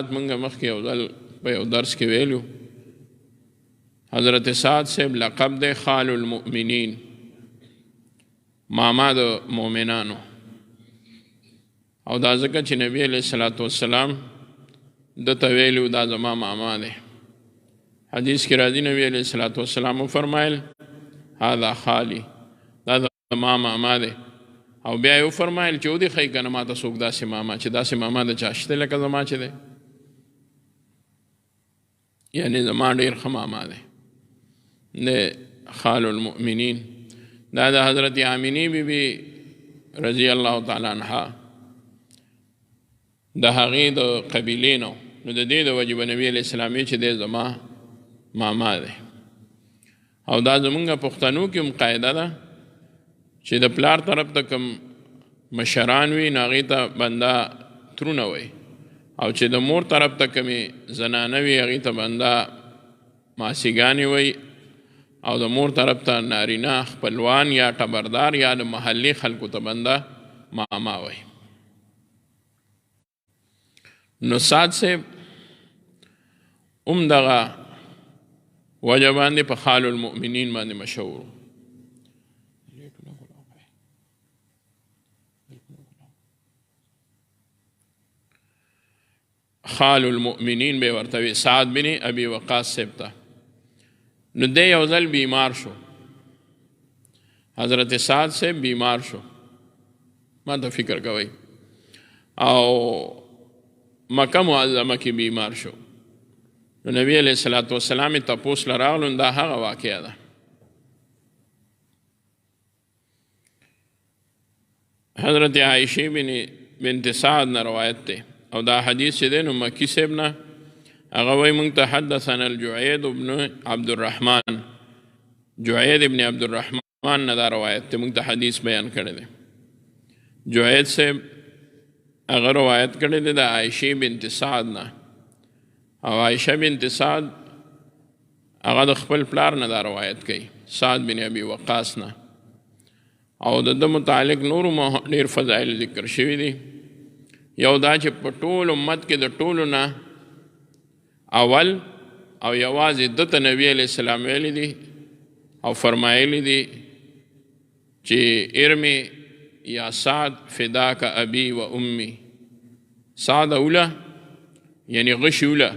منگا مخ کے اوزل پہ درس کے ویلو حضرت سعد سے لقب دے خال المؤمنین ماما دا مومنانو او دا ذکر چی نبی علیہ السلام دا تویلو دا زما ماما دے حدیث کی راضی نبی علیہ السلام فرمائل هذا خالی دا زما ماما دے او بیا یو فرمایل چې ودی خی کنه ما ته څوک داسې ماما چې داسې ماما د چا شته لکه زما چې دی یعنی زما ډېر ښه ماما دی د خال المؤمنین دا د حضرت آمینی بی بی رضی الله تعالی عنها د هغې د قبیلې نو د دې د وجې به نبي علیه السلام چې دی زما ماما دی او دا زمونږ پښتنو کې هم قاعده ده چې د پلار طرف ته کوم مشران وي نو هغې ته بنده ترونه وي او چې د مور طرف ته کومې زنانه وي هغې ته بنده ماسیګانې وي او د مور طرف ته نارینه خپلوان یا ټبردار یا د محلي خلکو ته بنده ماما وي. نو سعد صاحب دغه وجه باندې په خال المؤمنین باندې مشهور خال المؤمنین بے ورتوی سعد بن ابی وقاص سبتا نو دے یو ځل بیمار شو حضرت سعد سے بیمار شو ما ته فکر کوي او مکه معظمه کې بیمار شو نو نبی علیہ السلام تپوس لراغلو دا هغه واقعه ده حضرت عائشہ بنت سعد نه روایت ده او دا حدیث چې دی نو مکی صاحب نه هغه وایي موږ ته حدثنا الجعید ابن عبد الرحمن جعید ابن عبد الرحمن نه دا روایت ته موږ ته حدیث بیان کړی دی جعید صاحب هغه روایت کړی دی د عائشہ بنت سعد نه او عائشہ بنت سعد هغه د خپل پلار نه دا روایت کوي سعد بن ابي وقاص نه او د متعلق نور ډېر فضایل ذکر شوي دي یو دا چې په ټول امت کې د ټولو نه اول او یوازې دته نبی علیہ السلام ویلی دي او فرمایلی دي چې ارمی یا سعد فداک ابی و امی سعد اوله یعنی غش اوله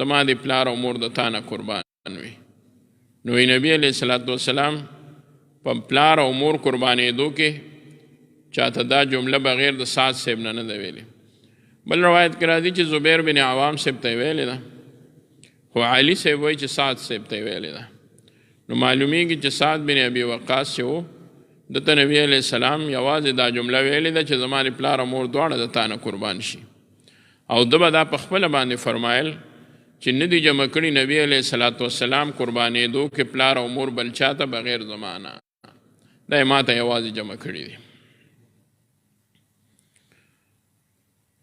زما د پلار او مور د تا نه قربان وي نو نبی علیہ السلام په پلار او مور قربانېدو کې چاته دا جمله بغیر د سعد صاحب نه ده ویلې بل روایت کې راځي چې زبیر بن عوام صاحب ته ویلې ده خو علي صاحب وایي چې سعد صاحب ته ویلې ده نو معلومیږي چې سعد بن ابي وقاص چې و دته نبی علیہ السلام یوازې دا جمله ویلې ده چې زما د پلار او مور دواړه د تا نه قربان شي او ده به دا په خپله باندې فرمایل چې نه دي جمع کړي نبی علیہ السلام قربانېدو کې پلار او مور بل چاته بغیر زما نه دا یې ما ته یوازې جمع کړي دي.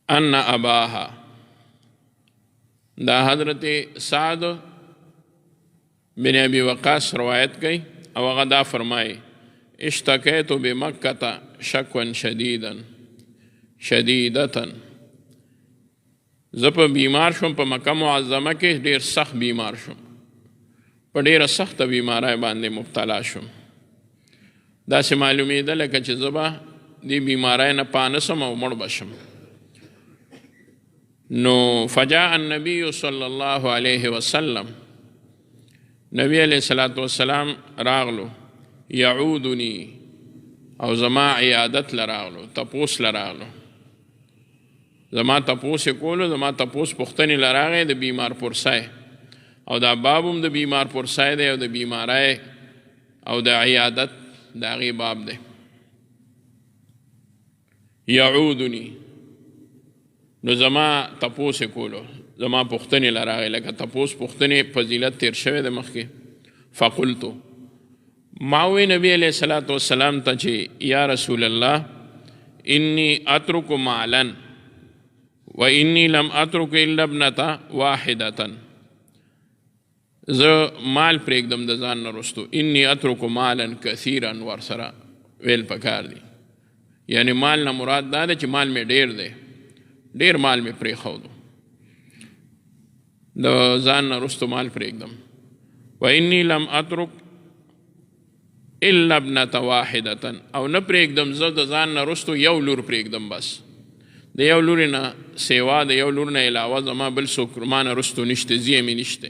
ان اباها دا حضرت سعد بن ابی وقاص روایت گئی او هغه دا فرمائی اشتکیت بمکة شکوا شدیدتا زه په بیمار شوم په مکه معظمه کې ډېر سخت بیمار شوم په ډېره سخته بیماری باندې مبتلا شوم داسې معلومېده لکه چې زه به دې بیماری نه پانه سم او مړ به شم نو فجاء النبی صلی الله علیه وسلم نبی علیہ السلام راغلو یعودنی او زما عیادت لراغلو تپوس لراغلو زما تپوس کولو زما تپوس پختنی لراغی د بیمار پرسای او دا بابم د بیمار پرسای دی او د بیماری او د عیادت دا غی باب دی یعودنی نو زما تپوس کولو زما پختنی لراغی لکه تپوس پختنی فضیلت تیر شوی د مخکې فقلتو ماوی نبی علیہ السلام ته چې یا رسول الله انی اترک مالا و انی لم اترک الا ابنة واحدة زه مال پرېږدم د ځان نه رستو انی اترک مالا کثیرا ورسره ویل پکار دی یعنی مال نه مراد دا ده چې مال مې ډېر دی ډیر مال می پرې خودو د ځان نه رستو مال پرېږدم. وإني لم اترک الا ابنة واحدة، او نه پرېږدم زه د ځان نه رستو یو لور پرېږدم، بس د یو لورې نه سیوا د یو لور نه علاوه زما بل څوک ما نه رستو نشته، زیه مې نشته.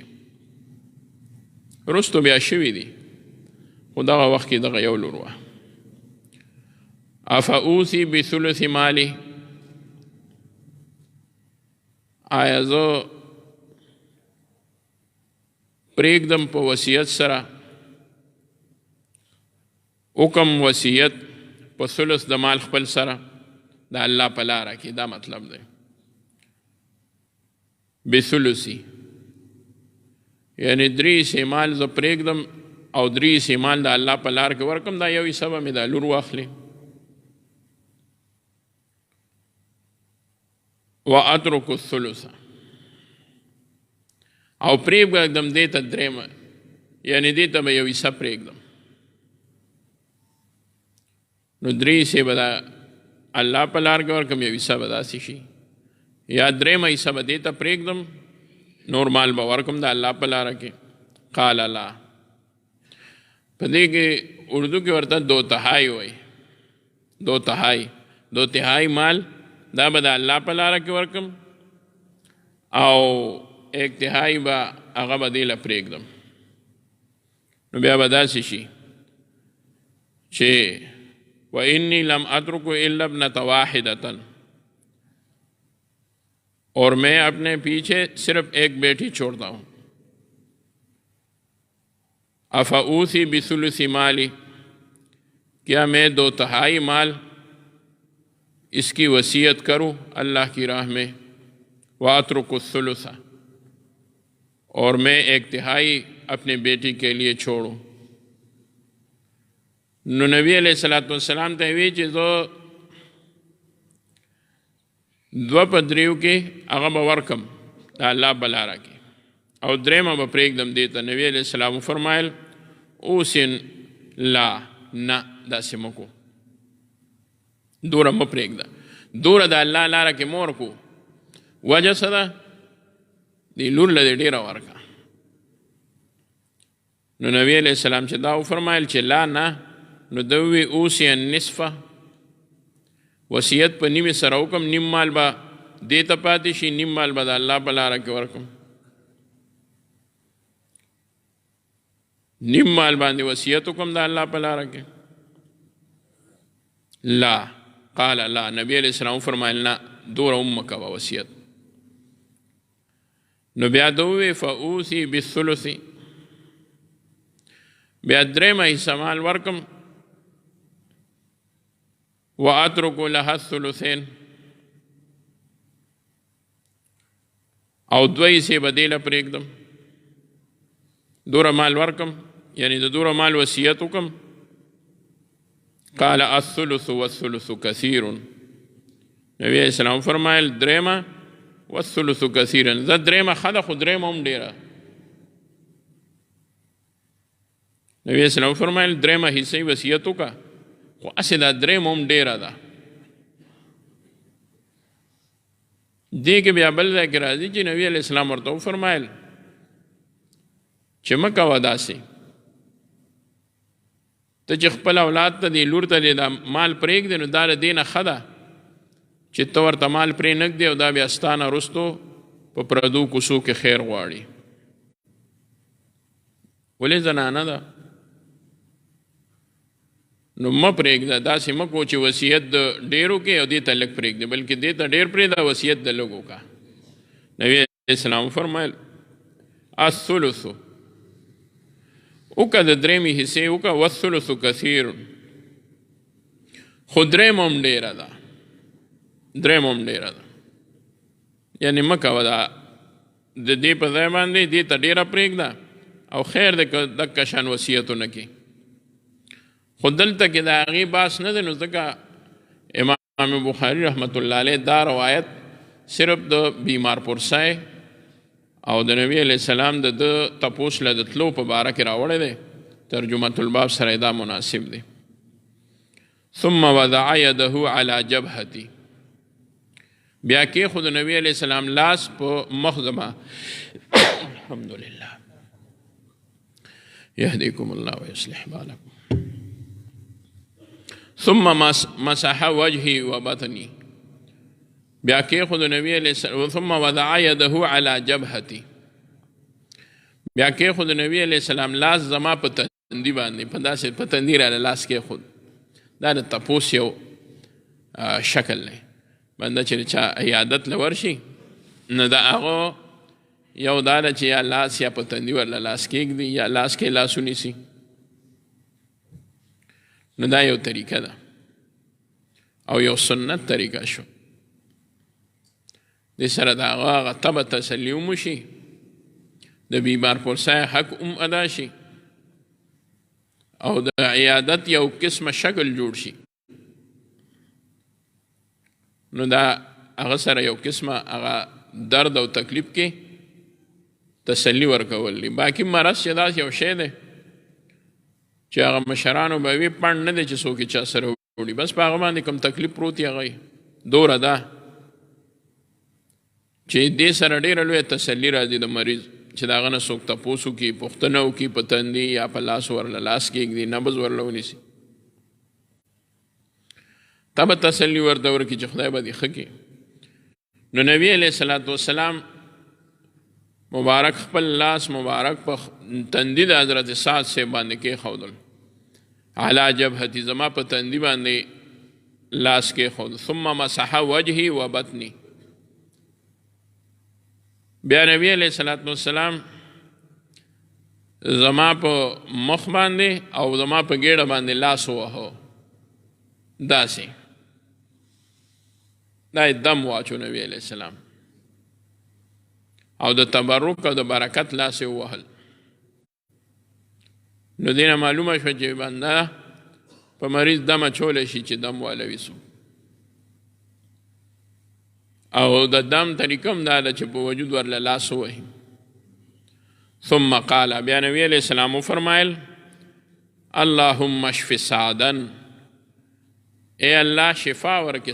رستو بیا شوي دي، خو دغه وخت کې دغه یو لور وه. افاوصي بثلث مالي، آیا زه پرېږدم په وصیت سره، حکم وصیت په ثلث د مال خپل سره د الله په لاره کې، دا مطلب دی. بثلثي یعنی 3 مال زه پرېږدم او 3 مال د الله په لار کې ورکم، دا یو حصه به مې دا لور واخلي. واترک الثلث، او پرېږدم دې ته 3، یعنی دې ته به یو حصه پرېږدم، نو 3 به دا الله په لار کې ورکم، یو حصه به داسې شي، یا 3 حصه به دې ته پرېږدم، نور مال به ورکم د الله په لاره کې. قال لا، په دې کې اردو کې ورته 2 تہائی وایي، 2 تہائی مال دا به د الله په لاره کې ورکم، او 1 تہائی به هغه به دې له پرېږدم. نو بیا به داسې شي چې وإني لم اترک الا ابنة واحدة، اور میں اپنے پیچھے صرف 1 بیٹی چھوڑتا ہوں. افاوصی بثلث مالی، کیا میں 2 تہائی مال اس کی وصیت کروں اللہ کی راہ میں. واترک الثلث، اور میں 1 تہائی اپنے بیٹی کے لیے چھوڑوں. نو نبی علیہ السلام ته وی چې زه 2 په 3 کې هغه به ورکم د الله په لاره کې، او 3 به پرېږدم دې ته. نبی علیہ السلام فرمایل اوسن لا، نه داسې مه کو، دوره مه پرېږده، دوره د الله لاره کې مه ورکو. وجه څه ده؟ دې لور له دې ډېره ورکه. نو نبی علیہ السلام چې دا وفرمایل چې لا نه، نو دوی اوسی النصفه، وصیت په نیمه سره وکم، نیم مال به دې ته پاتې شي، نیم مال به د الله په لاره کې ورکم. نیم مال باندې وصیت وکم د الله په لاره کې. لا، قال لا، نبی علیہ السلام فرمایل نه، دوره هم مه کوه وصیت. نو بیا دوی فاوصي بالثلث، بیا 3 حصه مال ورکم. واترک لها الثلثین، او 2 حصې به دې له پرېږدم، دوره مال ورکم، یعنی د دوره مال وصیت وکم. قال الثلث والثلث کثیر، نبی علیہ السلام فرمایل 3 والثلث کثیرا، زه 3 ښه ده، خو 3 هم ډېره. نبی علیہ السلام فرمایل 3 حصې وصیت وکړه، خو هسې دا 3 هم ډېره ده. دې کې بیا بل ځای کې راځي چې نبی علیہ السلام ورته وفرمایل چې مه کوه داسې، ته چې خپل اولاد ته دې لور ته دې دا مال پرېږدې، نو دا د دې نه ښه ده چې ته ورته مال پرې نږدې، او دا بیا ستا نه وروستو په پردو کوڅو کې خیر غواړي. ولې زنانه ده، نو مه پرېږده، داسې مه کو چې وصیت د ډېرو کې او دې ته لږ پرېږدې، بلکې دې ته ډېر پرېږده، وصیت د لږ وکړه. نبی علیہ السلام فرمایل الثلث، وکړه د 3 حصې وکړه، والثلث کثیر، خو 3 هم ډېره ده، 3 هم ډېره ده. یعنی مه کوه دا د دې په ځای باندې دې ته ډېره پرېږده، او خیر دی که دقه شان وصیتونه کې. خو دلته کې د هغې بحث نه دی، نو ځکه امام بخاري رحمت الله علیه دا روایت صرف د بیمار پرسای او د نبی علیہ السلام د تپوس له د تلو په باره کې راوړی دی. ترجمة الباب سره دا مناسب دی. ثم وضع يده على جبهتي، بیا کې خود نبی علیہ السلام لاس په مخ زما الحمد لله يهديكم الله ويصلح بالكم. ثم مسح وجهي وبطني، بیا کې خود نبی علیہ السلام ثم وضع يده على جبهتي، بیا کې خود نبی علیہ السلام لاس زما په تندي باندې په داسې په تندي را لاس کې خود دا د تپوس یو شکل دی. بنده چې چا عیادت لور شي نو د هغه یو دا ده چې یا لاس یا په تندي ورله لاس کېږدي یا لاس کې لاس ونیسي. نو دا یو طریقه ده او یو سنت طریقه شو. دې سره د هغه طبع تسلي هم وشي، د بیمار پرسای حق هم ادا شي او د عیادت یو قسمه شکل جوړ شي. نو دا هغه سره یو قسمه هغه درد او تکلیف کې تسلی ورکول دي. باقي مرض چې داسې یو شی دی چې هغه مشرانو به وي پڼ نه دی چې څوک یې چا سره وړي، بس په هغه باندې کوم تکلیف پروت وي هغه دوره ده چې دې سره ډېره لویه تسلي راځي د مریض چې د هغه نه څوک تپوس وکړي، پوښتنه وکړي په تندي یا په لاس ورله لاس کېږدي، نبض ورله ونیسي. تبه تسلی ورته ورکړي چې خدای به دې ښه کړي. نو نبی علیه الصلاة والسلام مبارک خپل لاس مبارک په تندي د حضرت سعد سے باندې کېښودل، علی جبهتي زما په تندي باندې لاس کېښود. ثم مسح وجهي و بطني، بیا نبی علیه الصلاة والسلام زما په مخ باندې او زما په ګېډه باندې لاس ووهو داسې، دا دم واچو نبی علیه السلام او د تبرک او د برکت لاس یې ووهل. نو دې نه معلومه شوه چې بنده په مریض دم اچولی شي چې دم والوي څوک، او د دم طریقه هم دا ده چې په وجود ورله لاس ووهي. ثم قال، بیا نبی علیہ السلام وفرمایل اللهم اشف سعدا، اے اللہ شفا ورکې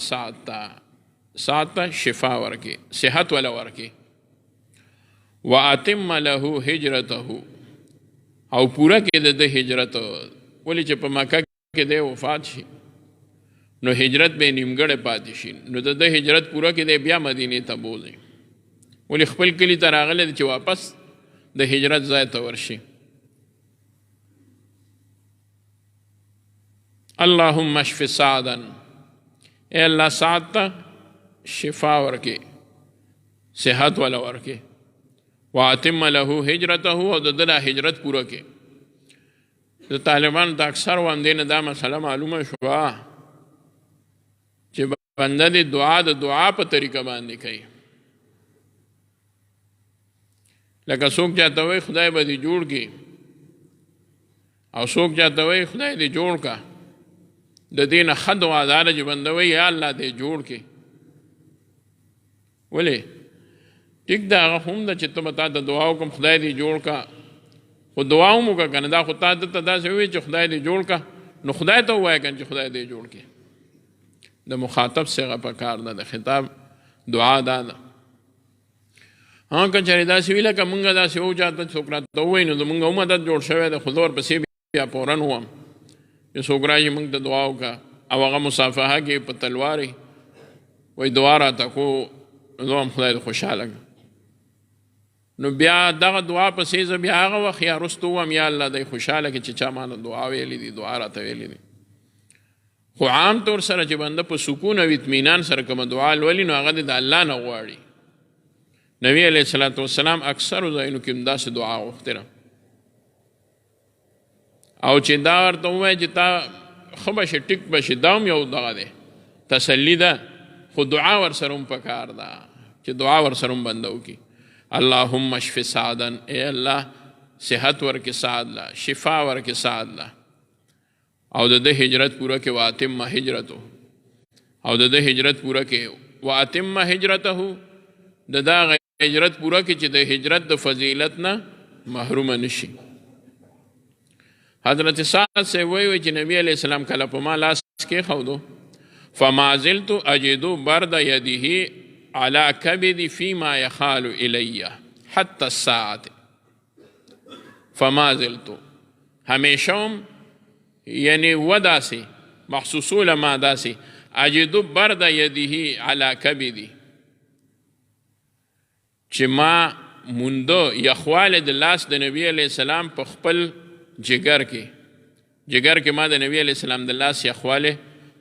سعد ته شفا ورکې، صحت ولا ورکې. واتم له هجرته، او پورا کې د هجرت، ولې چې په مکه کې دی وفات شي نو هجرت به نیمګړی پاتې شي، نو د هجرت پوره کې دی بیا مدینې ته بوځي، ولې خپل کلي ته راغلی دی چې واپس د هجرت ځای ته ورشي. اللهم اشف سعدا، اے اللہ سعد ته شفا ورکې، صحت ولا ورکې. واتم له هجرته، او د ده هجرت پوره کې. د طالبانو د اکثر واندې نه دا مسله معلومه شوه چې بنده د دعا په طریقه باندې کوي. لکه څوک چاته وایي خدای به دې جوړ کړي، او څوک چاته وایي خدای دې جوړ کا. د دې نه ښه دعا دا ده چې بنده وایي یا الله دې جوړ کړي. ولې ټیک ده هغه هم ده چې ته به تا ته دعا وکړم خدای دې جوړ کا، خو دعا هم وکړه که نه، دا خو تا دته داسې ووایي چې خدای دې جوړ کا، نو خدای ته ووایه که نه چې خدای دې جوړ کړي. د مخاطب صیغه پکار ده، د خطاب دعا دا ده. ها که چېرې داسې وي لکه مونږ داسې وو چاته څوک راته ووایي نو زمونږ هم عادت جوړ شوی دی، خو زه ورپسې بیا فورن وم چې څوک راشي مونږ ته دعا وکړه، او هغه مصافحه کې په تلوارې وایي دعا راته کو، زه هم خدای دې خوشحاله کړه. نو بیا دغه دعا پسې زه بیا هغه وخت یا وروسته ووایم یا الله دی خوشحاله کړي چې چا ماله دعا ویلې دي، دعا راته ویلې دي. خو عام طور سره چې بنده په سکون او اطمینان سره کومه دعا لولي نو هغه د الله نه غواړي. نبی علیہ الصلوۃ والسلام اکثر ځایونو کې همداسې دعا غوښتې ده، او چې دا ورته ووایي چې تا ښه به شي ټیک به شي، دا هم یو دغه دی تسلي ده، خو دعا ورسره هم پکار ده چې دعا ورسره هم بنده وکړي. اللهم اشف سعدا، اے الله صحت ورکې سعد له، شفا ورکې سعد له، او د هجرت پوره کې. واتم هجرته، او د هجرت پوره کې. واتم هجرته، د دا هجرت پوره کې چې د هجرت د فضیلت نه محروم نشي. حضرت سعد سے وی چې نبی علیہ السلام کله په ما لاس کې خودو، فما زلت اجد برد يده على كبدي فيما يخال الي حتی الساعت فما زلتو ہمیشہم یعنی وداسی محسوسو لما داسی اجدو برد یدیہی علی کبدی چې ما موندو یخوال د لاس د نبی علیہ السلام په خپل جگر کې ما د نبی علیہ السلام د لاس یخواله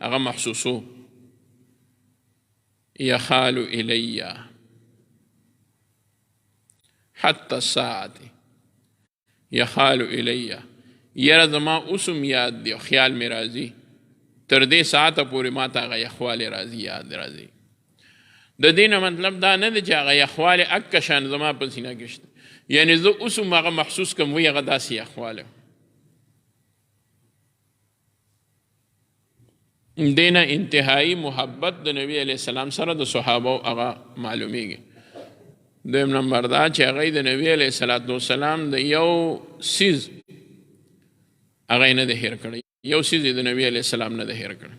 هغه محسوسو یخال الی حتی الساعت یخال الی یره زما اوسم یاد دی خیال می راځي تر دې ساعته پورې ما ته هغه یخواله راځي یاد راځي د دینه مطلب دا نه دی چې هغه یخواله اکه شان زما په سینه کې شته یعنی زه اوسم هغه محسوس کوم وی هغه داسې یخواله دینه انتهایی محبت د نبی علیہ السلام سره د صحابه هغه معلومیږي دویم نمبر دا چې هغه د نبی علیہ السلام د یو سیز هغه نه د هیر کړی یو سیز د نبی علیہ السلام نه د هیر کړی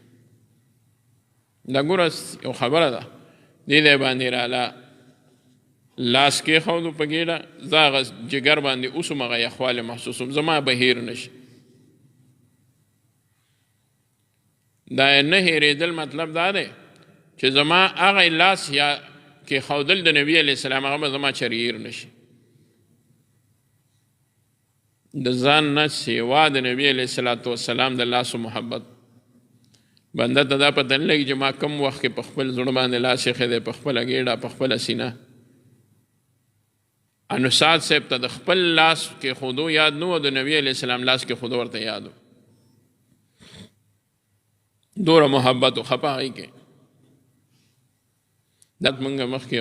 دا ګوره یو خبره ده دې باندې رااله لاس کې خودو په ګیډه زه هغه جګر باندې اوسم هغه یخواله محسوسوم زما به هیر نشي دا نه هیرېدل مطلب دا دی چې زما هغه لاس یا کې خودل د نبی علیہ السلام هغه زما چریر نشي د ځان نه سیوا د نبی علیہ السلام د لاس محبت بنده ته دا پته نه لګي چې ما کم وخت کې په خپل زړه باندې لاس ایښی دی په خپله ګېډه په خپله سینه انوساد صاحب ته د خپل لاس کې خودو یاد نه و د نبی علیہ السلام لاس کې خودو ورته یاد و دوره محبت و خپه هغې کې دا موږ مخکې